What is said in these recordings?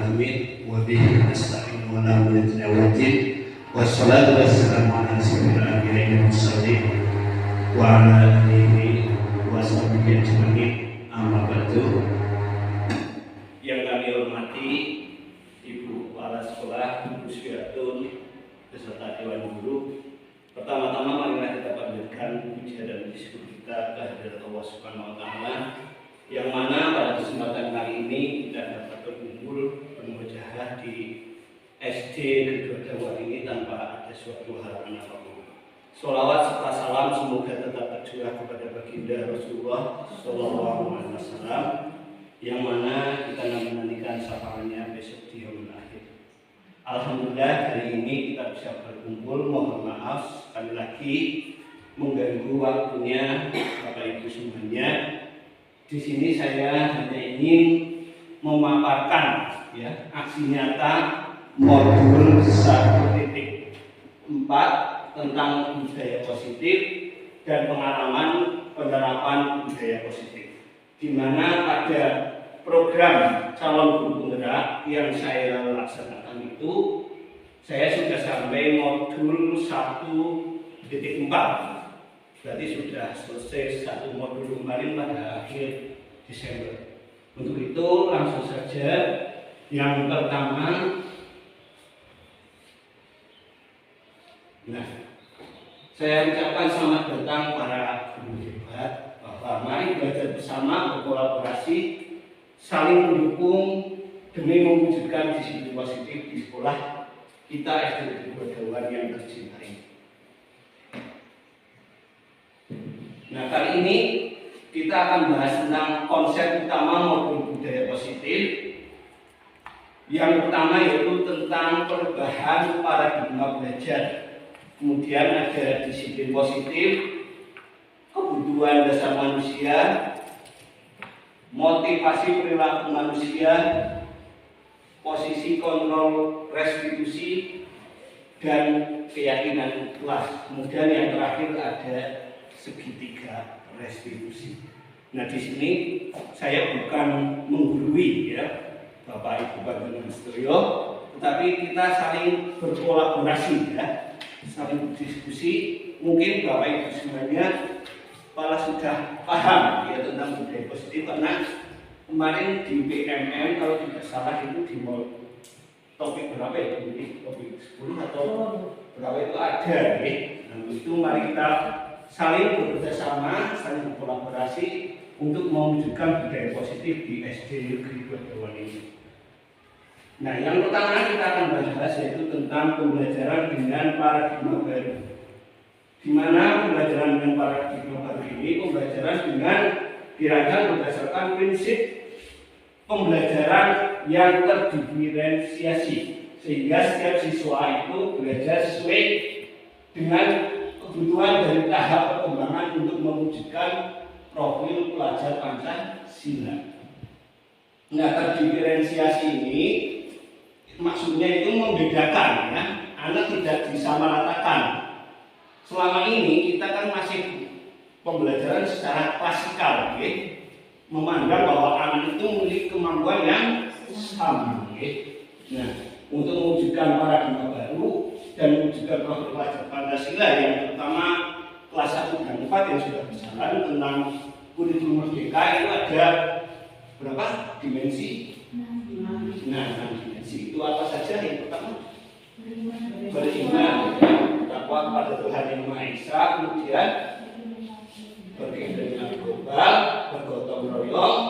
alamin wa bihi nasta'in wa la ilaha illa anta wassalatu wassalamu ala sayyidil anbiya'i wal mursalin wa ala alihi wa sahbihi ajma'in. Amma ba'du. Yang kami hormati Ibu Kepala Sekolah, Ibu Syiatun beserta Dewan Guru. Pertama-tama marilah kita panjatkan puja dan syukur kita kehadirat Allah Subhanahu wa taala, yang mana pada kesempatan kali ini kita dapat berkumpul bermujahadah di SD Kedua Dawan ini tanpa ada suatu halangan apapun. Sholawat serta salam semoga tetap tercurah kepada baginda Rasulullah Sallallahu Alaihi Wasallam, yang mana kita menantikan syafaatnya besok di yaumul akhir. Alhamdulillah hari ini kita bisa berkumpul. Mohon maaf sekali lagi mengganggu waktunya Bapak Ibu semuanya. Di sini saya hanya ingin memaparkan aksi nyata modul 1.4 tentang budaya positif dan pengalaman penerapan budaya positif, di mana pada program calon guru penggerak yang saya laksanakan itu saya sudah sampai modul 1.4, berarti sudah selesai satu modul kemarin pada akhir Desember. Untuk itu langsung saja yang pertama. Saya ucapkan selamat datang para guru hebat, bahwa mari belajar bersama, berkolaborasi, saling mendukung demi mewujudkan disiplin positif di sekolah kita SD Kedua Dawan yang tercintai. Nah, kali ini kita akan bahas tentang konsep utama modul budaya positif. Yang pertama yaitu tentang perubahan paradigma belajar. Kemudian ada disiplin positif, kebutuhan dasar manusia, motivasi perilaku manusia, posisi kontrol restitusi, dan keyakinan kelas. Kemudian yang terakhir ada segitiga restitusi. Nah, di sini saya bukan menggurui Bapak Ibu Bapak Ministerio, tetapi kita saling berkolaborasi saling berdiskusi. Mungkin Bapak Ibu semuanya malah sudah paham tentang budaya positif, karena kemarin di BMM kalau tidak salah itu di topik berapa ya? Topik 10 atau berapa itu ada Nah, itu mari kita saling bekerjasama, saling berkolaborasi untuk mewujudkan budaya positif di SD Kedua Dawan ini. Nah, yang pertama kita akan bahas yaitu tentang pembelajaran dengan paradigma baru. Di mana pembelajaran dengan paradigma baru ini pembelajaran dengan dirancang berdasarkan prinsip pembelajaran yang terdiferensiasi, sehingga setiap siswa itu belajar sesuai dengan kebutuhan dari tahap perkembangan untuk mewujudkan profil pelajar Pancasila. Nah, terdiferensiasi ini maksudnya itu membedakan, anak tidak disamaratakan. Selama ini kita kan masih pembelajaran secara klasikal, memandang bahwa anak itu memiliki kemampuan yang sama. Nah, untuk mewujudkan paradigma baru dan mewujudkan profil pelajar Pancasila yang pertama kelas 1 dan 4 yang sudah berjalan tentang kurikulum merdeka, itu ada berapa dimensi? Nah, dimensi itu apa saja? Yang pertama beriman, bertakwa kepada Tuhan Yang Maha Esa, kemudian berkegiatan global, bergotong royong,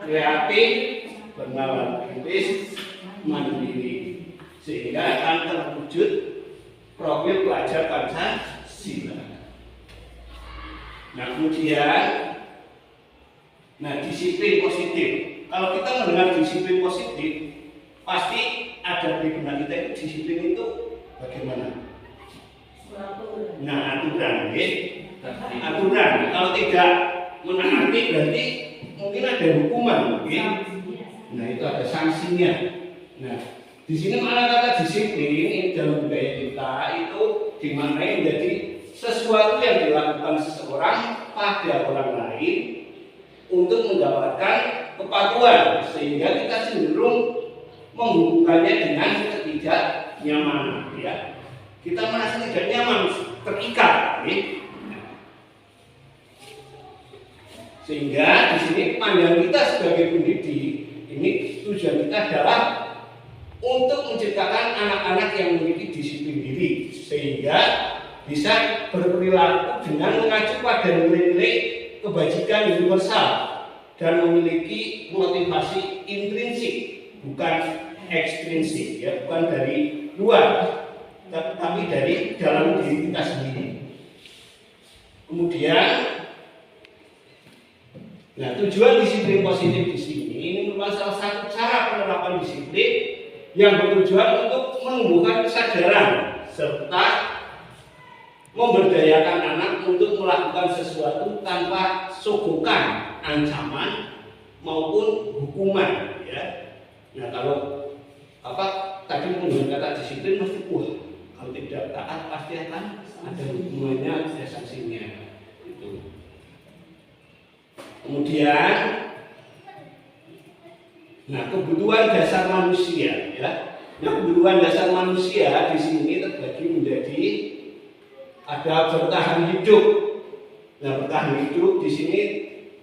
kreatif, bernalar kritis, mandiri, sehingga akan terwujud profil pelajar Pancasila. Nah, kemudian disiplin positif. Kalau kita mendengar disiplin positif, pasti ada di benak kita itu disiplin itu bagaimana? Nah, aturan, aturan. Kalau tidak menaati berarti mungkin ada hukuman, Nah, itu ada sanksinya. Nah, di sini malah kata disiplin dalam budaya kita itu dimaknai menjadi sesuatu yang dilakukan seseorang pada orang lain untuk mendapatkan kepatuhan, sehingga kita cenderung menghubungkannya dengan ketidaknyamanan, ya. Kita merasa tidak nyaman, terikat, ya. Sehingga di sini pandangan kita sebagai pendidik, ini tujuan kita adalah untuk menciptakan anak-anak yang memiliki disiplin diri, sehingga bisa berperilaku dengan mengacu pada nilai-nilai kebajikan universal dan memiliki motivasi intrinsik, bukan ekstrinsik, ya, bukan dari luar, tapi dari dalam diri kita sendiri. Kemudian, nah, tujuan disiplin positif di sini ini merupakan salah satu cara penerapan disiplin yang bertujuan untuk menumbuhkan kesadaran serta memberdayakan anak untuk melakukan sesuatu tanpa sogokan, ancaman maupun hukuman, ya. Nah, kalau tadi menggunakan kata disiplin mesti kalau tidak taat pasti akan ada hukumannya, ada sanksinya, itu. Kemudian, nah, kebutuhan dasar manusia, ya. Nah, kebutuhan dasar manusia di sini terbagi menjadi ada bertahan hidup. Nah, bertahan hidup di sini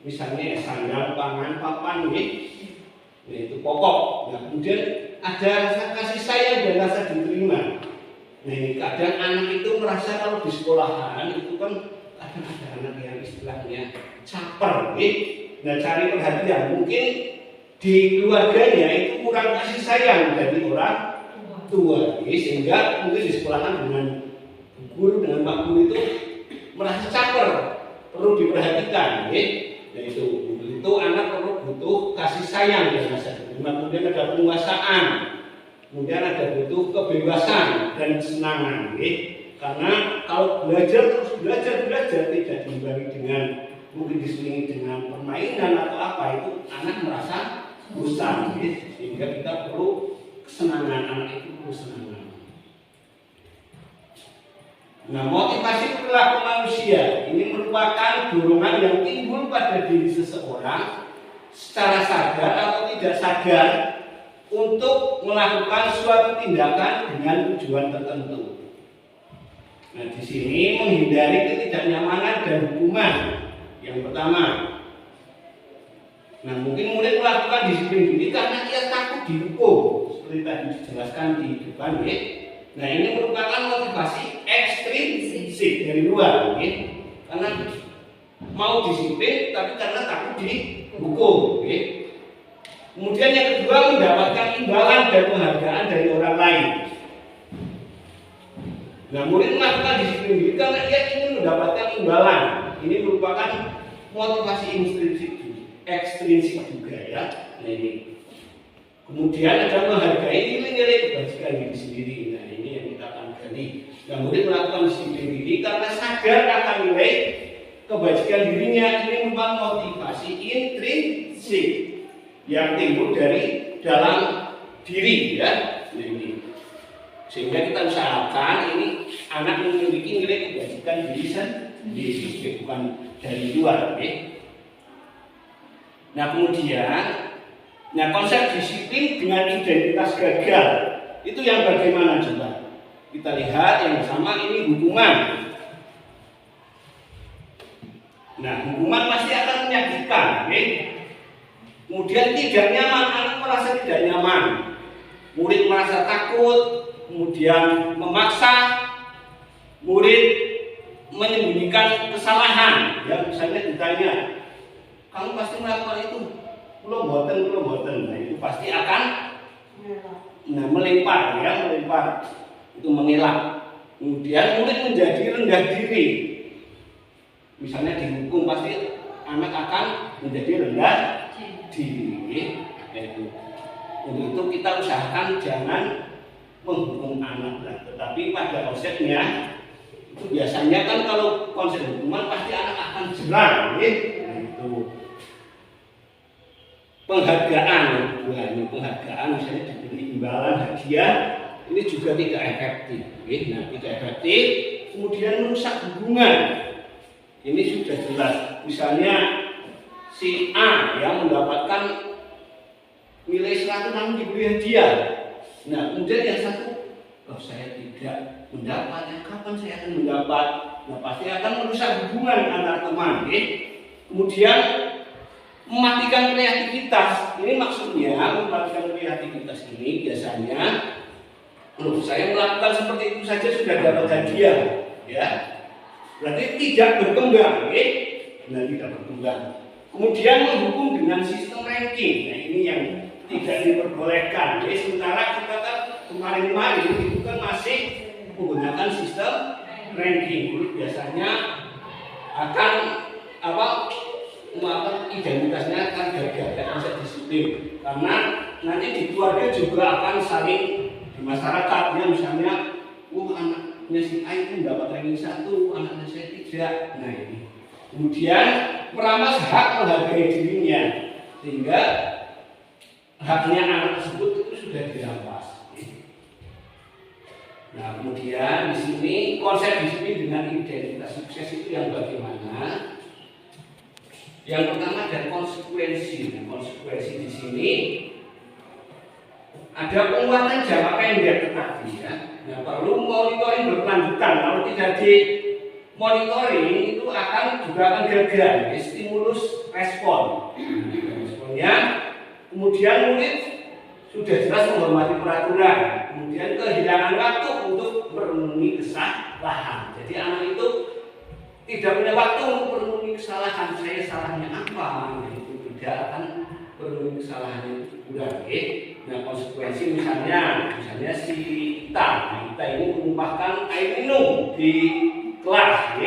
misalnya sandang, pangan, papan, nah, itu pokok. Nah, kemudian ada rasa kasih sayang dan rasa diterima. Nah, ini kadang anak itu merasa kalau di sekolahan itu kan kadang ada anak yang istilahnya caper, nah, cari perhatian. Mungkin di keluarganya itu kurang kasih sayang dari orang tua, sehingga mungkin di sekolahan dengan guru, dengan pak guru itu merasa caper, perlu diperhatikan, nah, itu anak perlu butuh kasih sayang dan rasa diterima. Kemudian ada penguasaan, kemudian ada butuh kebebasan dan kesenangan, karena kalau belajar terus belajar tidak diimbangi dengan mungkin diselingi dengan permainan atau apa, itu anak merasa bosan, sehingga kita perlu kesenangan, anak itu perlu kesenangan. Nah, motivasi perilaku manusia ini merupakan dorongan yang timbul pada diri seseorang secara sadar atau tidak sadar untuk melakukan suatu tindakan dengan tujuan tertentu. Nah, di sini menghindari ketidaknyamanan dan hukuman. Yang pertama, nah, mungkin murid melakukan disiplin diri karena ia takut dihukum, seperti tadi dijelaskan di depan, ya. Nah, ini merupakan motivasi ekstrinsik dari luar, ya. Karena mau disiplin tapi karena takut dihukum, ya. Kemudian yang kedua, mendapatkan imbalan dan penghargaan dari orang lain. Nah, murid melakukan disiplin diri karena ia ingin mendapatkan imbalan. Ini merupakan motivasi ekstrinsik juga, ya. Nah, ini. Kemudian ada menghargai nilai-nilai kebajikan diri sendiri. Nah, ini yang kita akan gali. Nah, murid melakukan disiplin diri karena sadar akan nilai kebajikan dirinya. Ini merupakan motivasi intrinsik yang timbul dari dalam diri, ya. Nah, ini. Sehingga kita usahakan ini anak memiliki nilai kebajikan diri sendiri, bukan dari luar, ya. Nah, kemudian, nah, konsep disiplin dengan identitas gagal itu yang bagaimana coba? Kita lihat yang sama, ini hukuman. Nah, hukuman pasti akan menyakitkan, ya. Kemudian tidak nyaman, anak merasa tidak nyaman, murid merasa takut, kemudian memaksa murid menyembunyikan kesalahan, ya. Misalnya ditanya, kamu pasti melakukan itu, belum boten. Nah, itu pasti akan melempar, ya, itu mengelak. Kemudian murid menjadi rendah diri, misalnya dihukum, pasti anak akan menjadi rendah diri. Untuk itu kita usahakan jangan menghukum anak, tetapi pada konsepnya itu biasanya kan kalau konsep hukuman pasti anak akan jerah, ya. Itu penghargaan, penghargaan misalnya diberi imbalan, hadiah, ini juga tidak efektif, ya. Nah, tidak efektif, kemudian merusak hubungan. Ini sudah jelas, misalnya si A yang mendapatkan nilai 100 namun diberi hadiah. Nah, kemudian yang satu, oh saya tidak mendapat, kapan saya akan mendapat? Nah, pasti akan merusak hubungan antar teman. Kemudian mematikan kreativitas. Ini maksudnya mematikan kreativitas ini biasanya, saya melakukan seperti itu saja sudah dapat hadiah, ya. Berarti tidak berkembang, nah tidak berkembang. Kemudian menghukum dengan sistem ranking. Nah ini yang tidak diperbolehkan. Sementara kita kan kemarin-kemarin itu kan masih menggunakan sistem ranking. Biasanya akan identitasnya akan gagal, tidak bisa disiplin. Karena nanti di keluarga juga akan saling di masyarakat, ya misalnya, anaknya si A itu mendapat ranking 1, anaknya saya tidak. Nah ini. Kemudian merampas hak menghargai dirinya, sehingga haknya anak tersebut itu sudah dirampas. Nah, kemudian di sini konsep disiplin dengan identitas sukses itu yang bagaimana? Yang pertama ada konsekuensi. Nah, konsekuensi di sini ada penguatan jangka pendek tetapi ya. Nah, perlu monitoring berkelanjutan. Kalau tidak di monitoring itu juga akan gagal. Stimulus respon. Responnya, kemudian murid sudah jelas menghormati peraturan. Kemudian kehilangan waktu untuk merenungi kesalahan. Jadi anak itu tidak punya waktu untuk merenungi kesalahan. Saya salahnya apa? Nah, itu tidak akan merenungi kesalahannya itu ulang. Nah, konsekuensi misalnya si Ita. Nah, Ita ini menumpahkan air minum di kelas.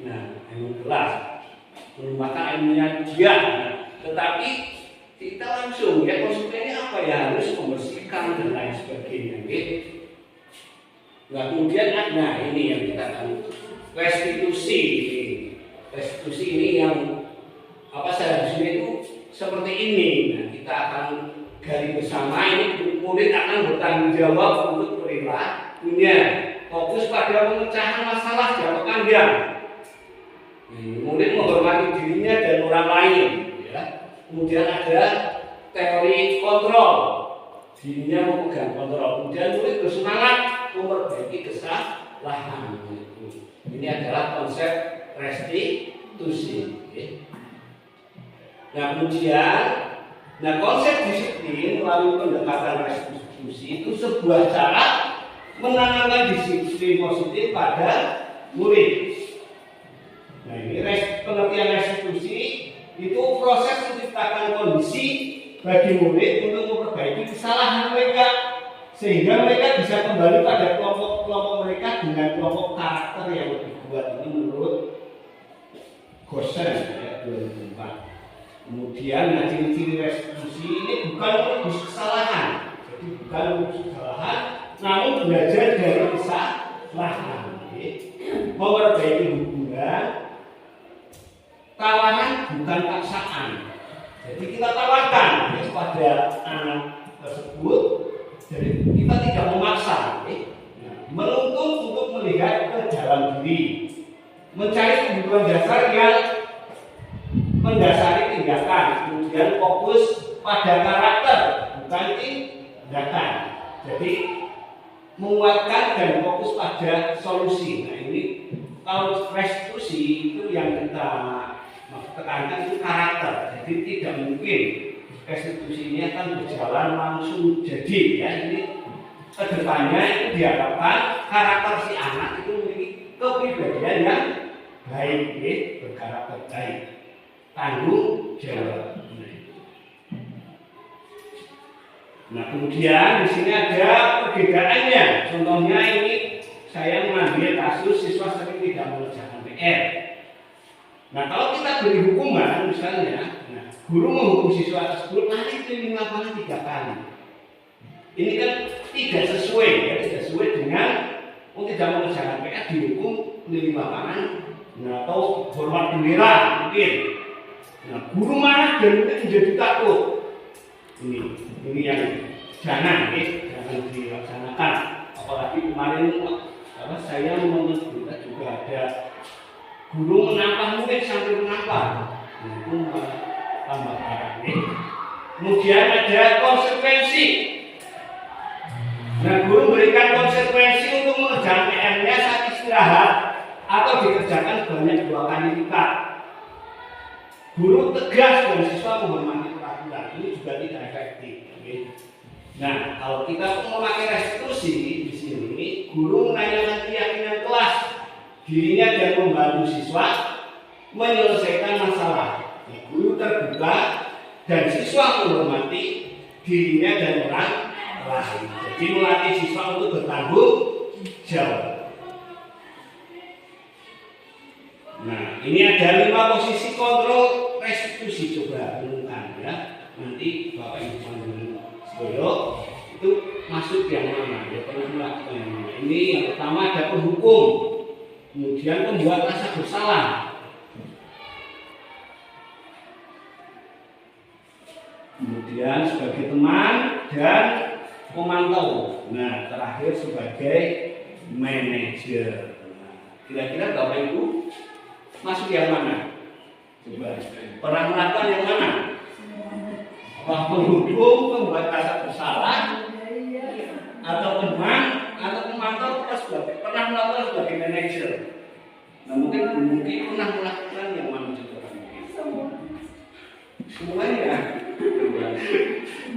Nah, minum kelas. Menumpahkan air minumnya dia. Nah, tetapi kita langsung ya konsekuensinya apa ya, harus membersihkan dan lain sebagainya. Nah, kemudian ini yang kita akan restitusi. Restitusi ini yang seharusnya itu seperti ini. Nah, kita akan gali bersama, ini murid akan bertanggung jawab untuk perilakunya. Fokus pada pemecahan masalah jangka panjang. Murid menghormati dirinya dan orang lain. Ya. Kemudian ada teori kontrol. Dirinya memegang kontrol. Kemudian murid bersemangat memperbaiki kesalahan. Ini adalah konsep restitusi. Nah, kemudian konsep disiplin melalui pendekatan restitusi itu sebuah cara menanamkan disiplin positif pada murid. Nah, ini pengertian restitusi itu proses menciptakan kondisi bagi murid untuk memperbaiki kesalahan mereka sehingga mereka bisa kembali pada kelompok-kelompok mereka dengan kelompok karakter yang lebih kuat. Ini menurut Gosen ya, 2004. Kemudian ciri-ciri restitusi ini bukan menebus kesalahan, jadi bukan menebus kesalahan, namun belajar dari kesalahan, memperbaiki hubungan. Tawanan bukan paksaan. Jadi kita tawarkan kepada anak tersebut. Jadi kita tidak memaksa. Menuntut untuk melihat ke dalam diri. Mencari kebutuhan dasar yang mendasari tindakan. Kemudian fokus pada karakter, bukan tindakan. Jadi menguatkan dan fokus pada solusi. Nah ini kalau restitusi itu yang kita tekankan itu karakter. Jadi tidak mungkin restitusi ini akan berjalan langsung jadi ya. Ini kedepannya itu diharapkan karakter si anak itu memiliki kepribadian yang baik, berkarakter baik, tanggung jawab. Nah, kemudian di sini ada perbedaannya. Contohnya ini saya mengambil kasus siswa sering tidak mengerjakan PR. Nah, kalau kita beri hukuman misalnya, guru menghukum siswa tersebut nanti keliling lapangan 3 kali. Ini kan tidak sesuai ya, tidak sesuai dengan tidak mengerjakan PR dihukum keliling lapangan. Nah, atau hormat bendera mungkin. Nah, guru marah dan mungkin menjadi takut. Ini yang jangan dilaksanakan. Apalagi kemarin saya menonton berita juga ada guru menampar murid sampai menampar. Itu tambah parah. Kemudian ada konsekuensi. Nah, guru memberikan konsekuensi untuk mengerjakan PR-nya saat istirahat atau dikerjakan sebanyak 2 kali lipat. Guru tegas dan siswa menghormati peraturan, ini juga tidak efektif. Nah, kalau kita memakai restitusi di sini, guru menanyakan keyakinan kelas dirinya dan membantu siswa menyelesaikan masalah. Guru terbuka dan siswa menghormati dirinya dan orang lain. Jadi melatih siswa untuk bertanggung jawab. Nah, ini ada 5 posisi kontrol restitusi, coba renungkan ya. Nanti Bapak Ibu Panjenengan Sedoyo itu masuk yang mana? Ya perlu melakukan yang mana? Ini yang pertama ada penghukum, kemudian pembuat rasa bersalah, kemudian sebagai teman dan pemantau. Nah, terakhir sebagai manajer. Nah, kira-kira Bapak Ibu masuk yang mana? Coba pernah melakukan yang mana? Penghukum, pembuat rasa bersalah, atau teman, atau pemantau, pernah melakukan sebagai manajer. Nah, mungkin pernah melakukan yang mana juga? Semuanya.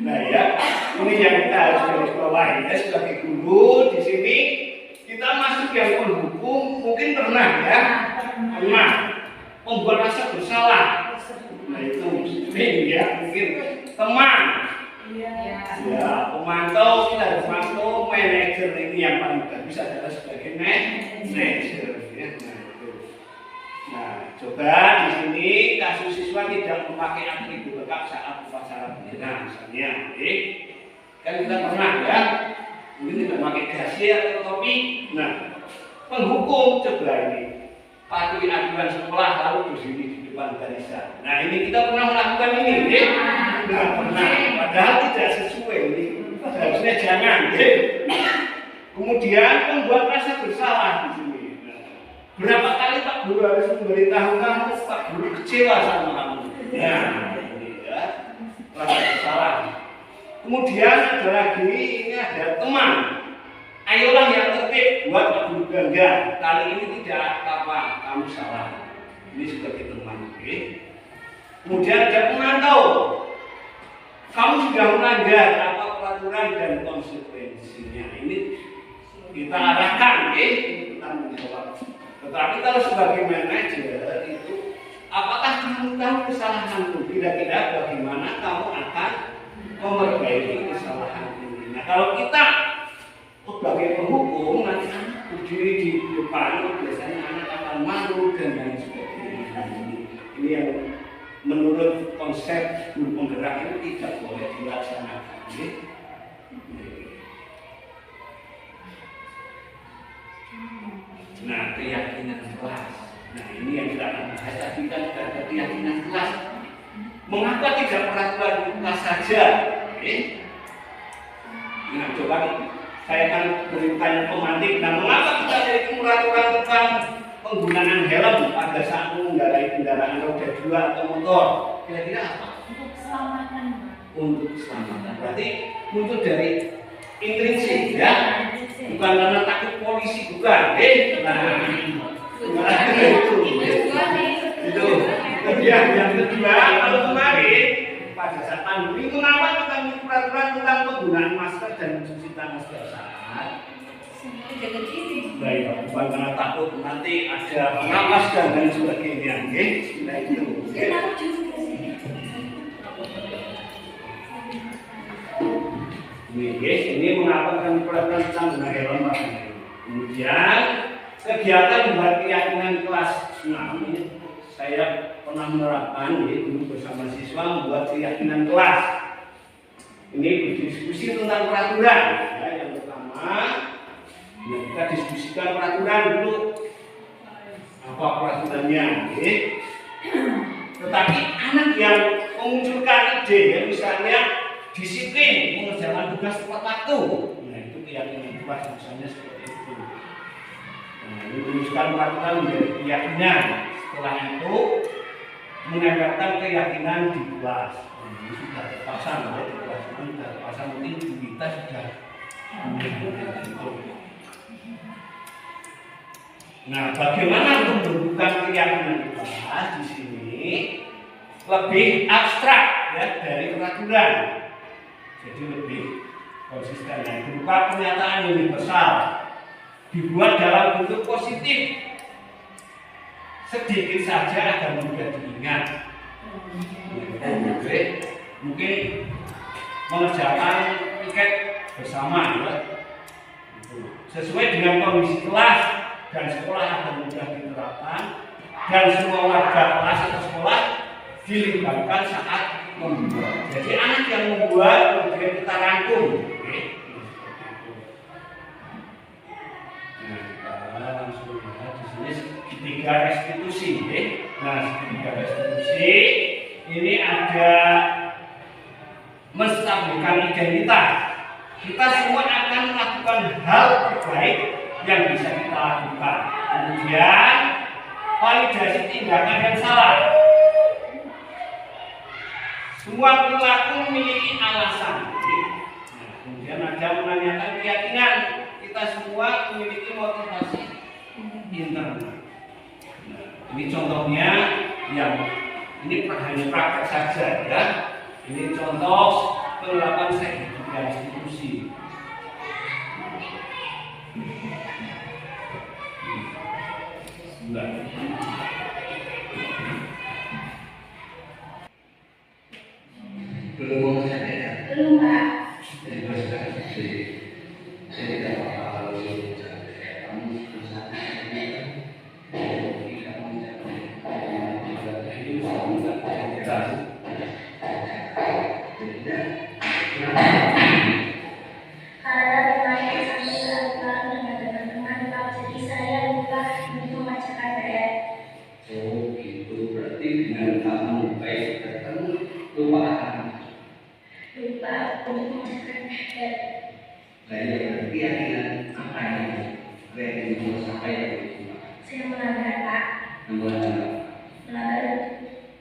Nah ya, ini yang kita harus garis bawahi ya, sebagai guru di sini kita masuk yang penghukum, mungkin pernah ya, pernah membuat rasa bersalah. Nah itu mungkin ya, mungkin teman, ya pemantau, kita harus pemantau, manajer ini yang paling bagus adalah sebagai manajer. Ya. Nah, coba di sini kasus siswa tidak memakai atribut lengkap saat upacara bendera, misalnya, kan kita pernah ya, mungkin tidak memakai dasi atau topi. Nah, penghukum coba ini patuhi aturan sekolah lalu berdiri di depan barisan. Nah, ini kita pernah melakukan ini, nah, pernah, padahal tidak sesuai ini, harusnya jangan. Kemudian membuat rasa bersalah di sini. Berapa kali Pak Guru harus memberitahu kamu, Pak Guru kecewa sama kamu. Ya, ini ya, rasa bersalah. Kemudian ada lagi, ini ada teman. Ayolah yang tertib buat Pak Guru bangga. Kali ini tidak apa, kamu salah. Ini sebagai teman. Oke. Kemudian ada pemantau. Kamu sudah melanggar apa peraturan dan konsekuensinya. Ini kita arahkan, kita menjawab. Tetapi kalau sebagai manajer itu, apakah kamu tahu kesalahanmu? Kira-kira bagaimana kamu akan memperbaiki kesalahan ini? Nah, kalau kita sebagai penghukum, nanti anak berdiri di depan, biasanya anak akan malu dan lain sebagainya. Ini yang menurut konsep guru penggerak itu tidak boleh dilaksanakan. Nah, keyakinan kelas. Nah, ini yang kita akan bahas tadi kan ada keyakinan kelas. Mengapa tidak peraturan kelas saja? Nah, coba saya akan berikan pemantik. Nah, mengapa kita memiliki peraturan tentang penggunaan helm pada saat mengendarai kendaraan roda 2 atau motor? Kira-kira apa? Untuk keselamatan. Untuk keselamatan. Berarti muncul dari intrinsik ya. Bukan karena takut polisi, bukan. Nah, itu. Kemudian yang kedua, kalau kemarin pada saat pandemi, kenapa kita memiliki peraturan tentang penggunaan masker dan mencuci tangan setiap saat? Baik, bukan karena takut nanti ada pengawas dan lain sebagainya. Nah itu. Ini mengapa kami peraturan tentang menggunakan helm. Kemudian kegiatan membuat keyakinan kelas. Nah, ini saya pernah menerapkan dulu bersama siswa membuat keyakinan kelas. Ini berdiskusi tentang peraturan. Ya, yang pertama, ya, kita diskusikan peraturan dulu. Apa peraturannya? Tetapi anak yang memunculkan ide, ya, misalnya disiplin mengerjakan tugas tepat waktu. Nah, itu keyakinan kelas misalnya seperti itu. Nah, ini merumuskan peraturan menjadi keyakinan. Setelah itu menempelkan keyakinan di kelas. sudah terpasang ya, di kelas 6 sudah terpasang, mungkin Bu Wita sudah. Nah, bagaimana untuk menentukan keyakinan kelas di sini lebih abstrak ya dari peraturan, jadi lebih konsisten. Yang berupa pernyataan universal, dibuat dalam bentuk positif, sedikit saja agar mudah diingat. Mungkin mengerjakan piket bersama ya, sesuai dengan kondisi kelas dan sekolah akan mudah diterapkan, dan semua warga kelas atau sekolah dilibatkan saat membuat. Jadi anak yang membuat kemudian kita rangkum. Nah, langsung lihat di sini segitiga restitusi. Nah, segitiga restitusi ini ada menstabilkan identitas. Kita semua akan melakukan hal terbaik yang bisa kita lakukan. Kemudian validasi tindakan yang salah. Semua perilaku memiliki alasan. Nah, kemudian ada menanyakan keyakinan. Kita semua memiliki motivasi internal. Nah, ini contohnya yang ini hanya praktek saja ya. Ini contoh penerapan segitiga restitusi. Belum saya belum Pak. Jadi saya tidak tahu kamu berusaha tidak karena bermain sambil lakukan dengan teman-teman Pak, jadi saya lupa untuk membacakan PR. Oh gitu, berarti dengan kamu baik datang lupa untuk membacakan PR. Baik, berarti keyakinan apa yang mau sampaikan? Saya melanggar Pak. Melanggar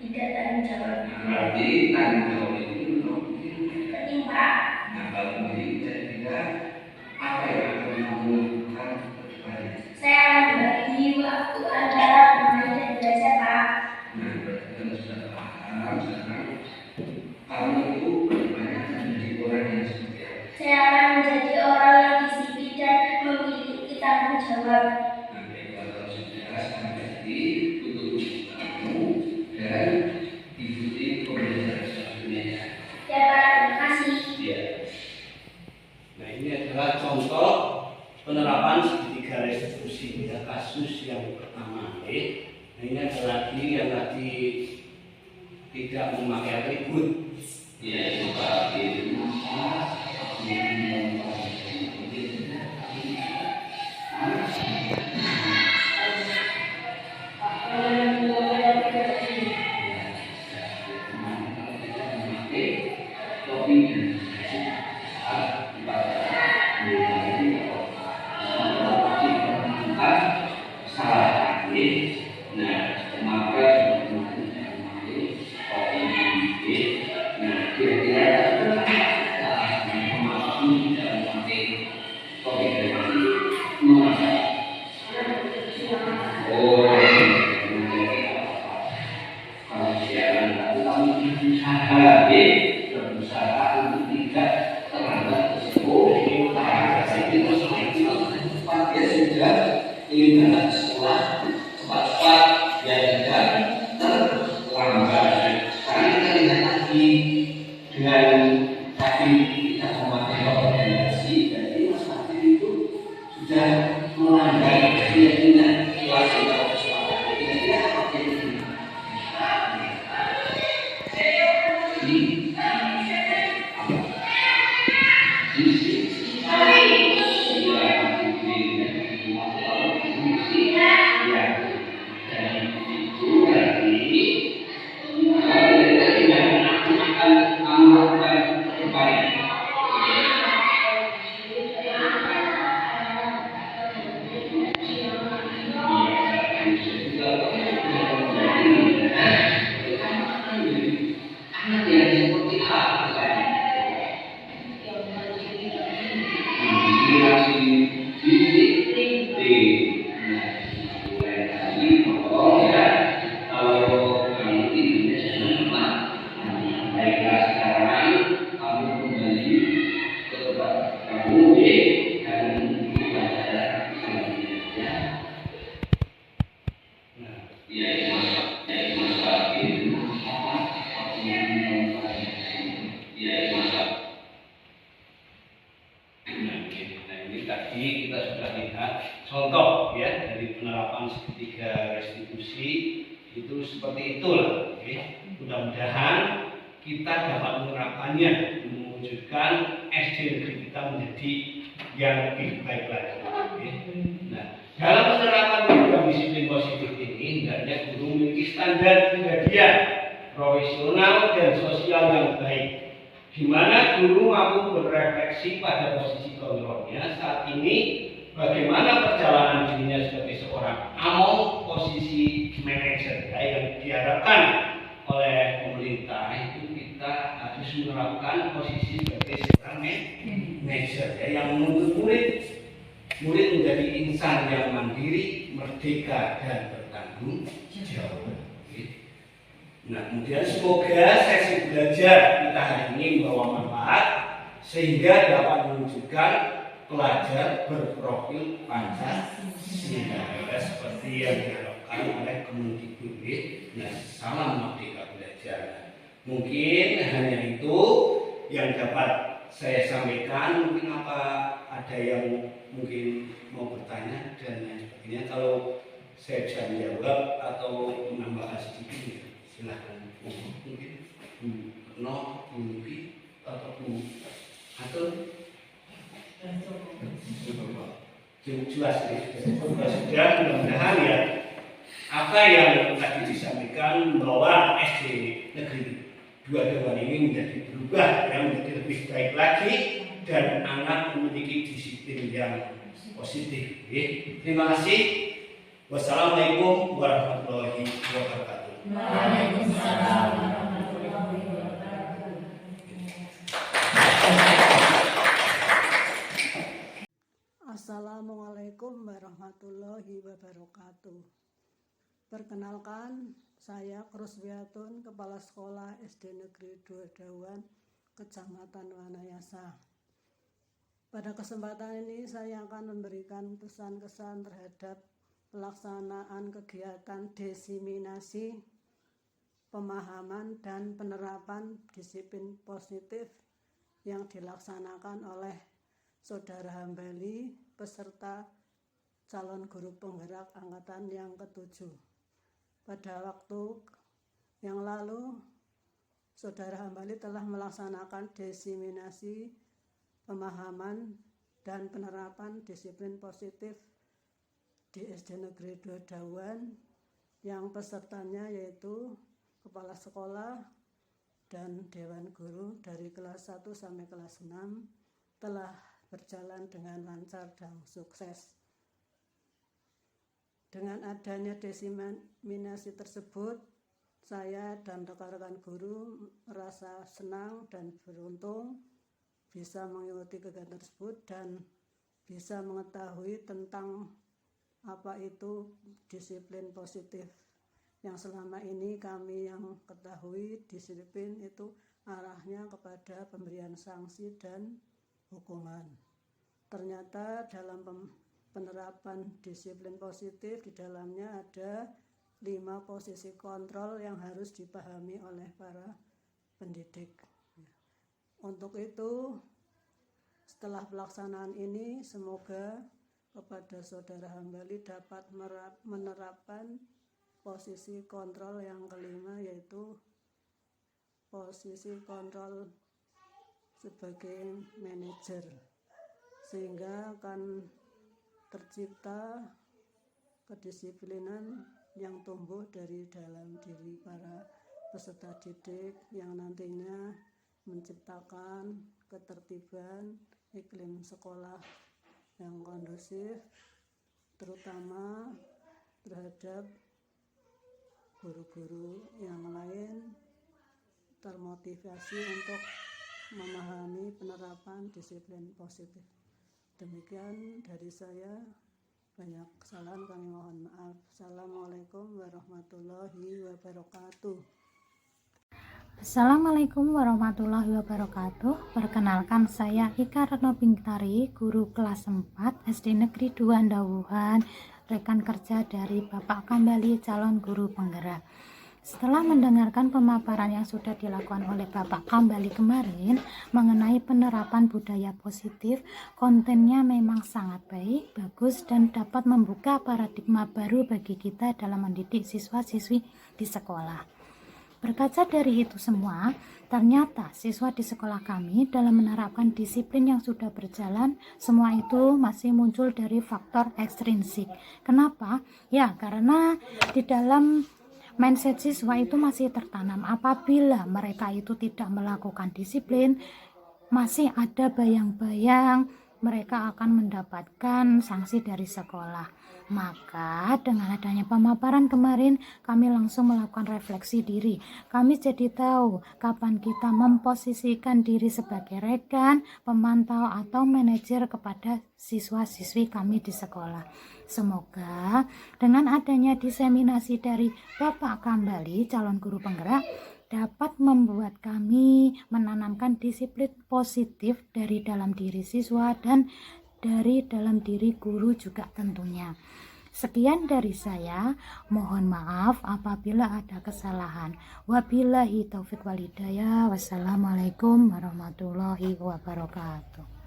tidak tanggung jawab. Berarti tanggung jawab itu penting Pak. Nah, kalau begini saya kira apa yang akan kamu lakukan ke depannya? Saya akan berbagi waktu antara bermain dan belajar Pak. Nah, berarti kamu sudah paham sekarang. Kamu itu berbanyak menjadi orang yang seperti apa? Saya akan menjadi orang yang disiplin dan memiliki tanggung jawab. Nah, baiklah, kalau sudah sekarang jadi tutup kamu dan ikuti pembelajaran selanjutnya. Ya Pak, terima kasih. Ya. Nah, ini adalah contoh penerapan segitiga restitusi ya, kasus yang pertama. Nah, ini ada lagi yang tadi tidak memakai atribut. Ya, seperti itu. Anak yang seperti dan ibadah selanjutnya. Ini tadi kita sudah lihat contoh ya dari penerapan segitiga restitusi itu seperti itulah. Mudah-mudahan kita dapat menerapkannya, mewujudkan SD negeri kita menjadi yang lebih baik lagi. Nah, dalam penerapan program disiplin positif ini, hendaknya guru memiliki standar kepribadian, profesional dan sosial yang baik, di mana guru mampu berefleksi pada posisi kontrolnya saat ini, bagaimana perjalanan dirinya sebagai seorang among posisi manajer yang diharapkan oleh pemerintah. Itu kita harus menerapkan posisi sebagai seorang manajer yang menuntut murid menjadi insan yang mandiri, merdeka dan bertanggung jawab. Nah, kemudian semoga sesi belajar kita hari ini membawa manfaat sehingga dapat mewujudkan pelajar berprofil Pancasila seperti yang diharapkan oleh Kemendikbud. Nah, salam merdeka belajar. Mungkin hanya itu yang dapat saya sampaikan. Mungkin ada yang mungkin mau bertanya dan lain sebagainya. Kalau saya bisa menjawab atau menambahkan sedikit, silahkan. Mungkin Bu Lupi atau Bu atau jelas sudah mudah-mudahan ya apa yang tadi disampaikan bahwa SD Negeri 2 Dawan ini menjadi berubah yang menjadi lebih baik lagi dan anak memiliki disiplin yang positif. Terima kasih. Wassalamualaikum warahmatullahi wabarakatuh. Waalaikumsalam warahmatullahi wabarakatuh. Assalamualaikum warahmatullahi wabarakatuh. Perkenalkan, saya Kruswiatun, Kepala Sekolah SD Negeri 2 Dawan, Kecamatan Wanayasa. Pada kesempatan ini saya akan memberikan pesan-kesan terhadap pelaksanaan kegiatan diseminasi pemahaman dan penerapan disiplin positif yang dilaksanakan oleh Saudara Hambali peserta calon guru penggerak angkatan yang ke-7. Pada waktu yang lalu, Saudara Hambali telah melaksanakan diseminasi pemahaman dan penerapan disiplin positif di SD Negeri 2 Dawan yang pesertanya yaitu kepala sekolah dan dewan guru dari kelas 1 sampai kelas 6 telah berjalan dengan lancar dan sukses. Dengan adanya diseminasi tersebut, saya dan rekan-rekan guru merasa senang dan beruntung bisa mengikuti kegiatan tersebut dan bisa mengetahui tentang apa itu disiplin positif. Yang selama ini kami yang ketahui disiplin itu arahnya kepada pemberian sanksi dan hukuman. Ternyata dalam penerapan disiplin positif di dalamnya ada 5 posisi kontrol yang harus dipahami oleh para pendidik. Untuk itu, setelah pelaksanaan ini semoga kepada Saudara Hambali dapat menerapkan posisi kontrol yang kelima, yaitu posisi kontrol sebagai manajer, sehingga akan tercipta kedisiplinan yang tumbuh dari dalam diri para peserta didik yang nantinya menciptakan ketertiban iklim sekolah yang kondusif, terutama terhadap guru-guru yang lain termotivasi untuk memahami penerapan disiplin positif. Demikian dari saya, banyak kesalahan kami mohon maaf. Assalamualaikum warahmatullahi wabarakatuh. Assalamualaikum warahmatullahi wabarakatuh. Perkenalkan, saya Ika Retno Bintari, guru kelas 4 SD Negeri 2 Ndawuhan, rekan kerja dari Bapak Kambali, calon guru penggerak. Setelah mendengarkan pemaparan yang sudah dilakukan oleh Bapak Kambali kemarin mengenai penerapan budaya positif, kontennya memang sangat baik, bagus, dan dapat membuka paradigma baru bagi kita dalam mendidik siswa-siswi di sekolah. Berkaca dari itu semua, ternyata siswa di sekolah kami dalam menerapkan disiplin yang sudah berjalan, semua itu masih muncul dari faktor ekstrinsik. Kenapa? Ya, karena di dalam mindset siswa itu masih tertanam apabila mereka itu tidak melakukan disiplin, masih ada bayang-bayang mereka akan mendapatkan sanksi dari sekolah. Maka dengan adanya pemaparan kemarin, kami langsung melakukan refleksi diri. Kami jadi tahu kapan kita memposisikan diri sebagai rekan, pemantau, atau manajer kepada siswa-siswi kami di sekolah. Semoga dengan adanya diseminasi dari Bapak Kambali, calon guru penggerak, dapat membuat kami menanamkan disiplin positif dari dalam diri siswa dan dari dalam diri guru juga tentunya. Sekian dari saya, mohon maaf apabila ada kesalahan. Wabillahi taufik walhidayah. Wassalamualaikum warahmatullahi wabarakatuh.